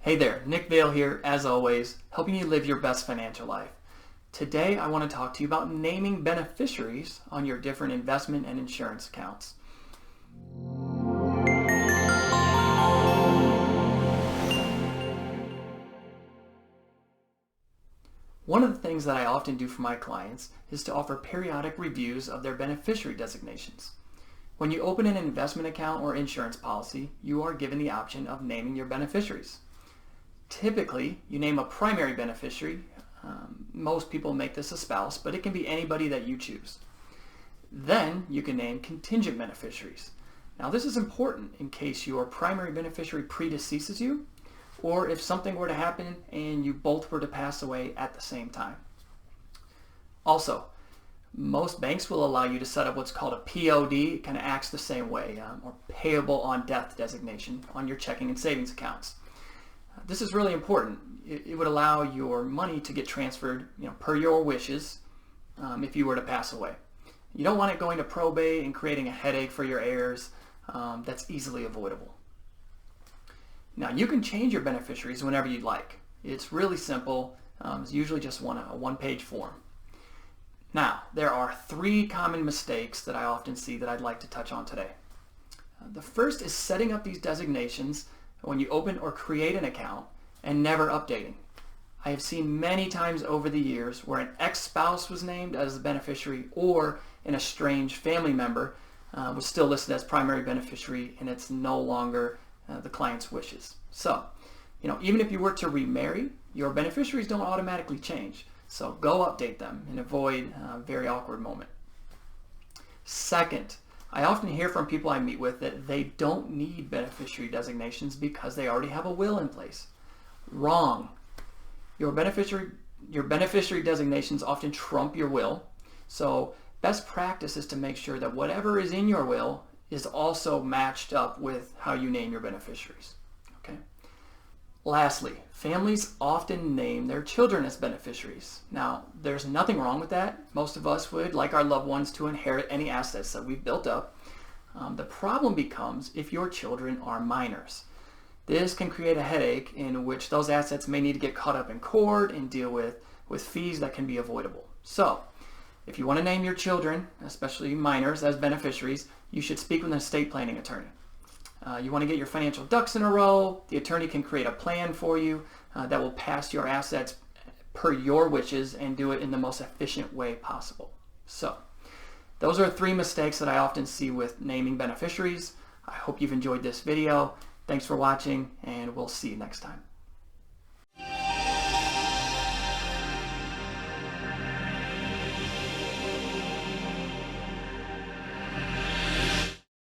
Hey there, Nick Vail here, as always, helping you live your best financial life. Today I want to talk to you about naming beneficiaries on your different investment and insurance accounts. One of the things that I often do for my clients is to offer periodic reviews of their beneficiary designations. When you open an investment account or insurance policy, you are given the option of naming your beneficiaries. Typically, you name a primary beneficiary. Most people make this a spouse, but it can be anybody that you choose. Then you can name contingent beneficiaries. Now this is important in case your primary beneficiary predeceases you, or if something were to happen and you both were to pass away at the same time. Also, most banks will allow you to set up what's called a POD. It kind of acts the same way, or payable on death designation on your checking and savings accounts. This is really important. It would allow your money to get transferred, per your wishes, if you were to pass away. You don't want it going to probate and creating a headache for your heirs. That's easily avoidable. Now you can change your beneficiaries whenever you'd like. It's really simple. It's usually just a one-page form. Now, there are 3 common mistakes that I often see that I'd like to touch on today. The first is setting up these designations when you open or create an account and never updating. I have seen many times over the years where an ex-spouse was named as a beneficiary, or an estranged family member was still listed as primary beneficiary, and it's no longer the client's wishes. So, even if you were to remarry, your beneficiaries don't automatically change. So go update them and avoid a very awkward moment. Second, I often hear from people I meet with that they don't need beneficiary designations because they already have a will in place. Wrong. Your beneficiary designations often trump your will. So best practice is to make sure that whatever is in your will is also matched up with how you name your beneficiaries. Okay. Lastly, families often name their children as beneficiaries. Now, there's nothing wrong with that. Most of us would like our loved ones to inherit any assets that we've built up. The problem becomes if your children are minors. This can create a headache in which those assets may need to get caught up in court and deal with fees that can be avoidable. So, if you want to name your children, especially minors, as beneficiaries, you should speak with an estate planning attorney. You want to get your financial ducks in a row. The attorney can create a plan for you that will pass your assets per your wishes and do it in the most efficient way possible. So, those are 3 mistakes that I often see with naming beneficiaries. I hope you've enjoyed this video. Thanks for watching, and we'll see you next time.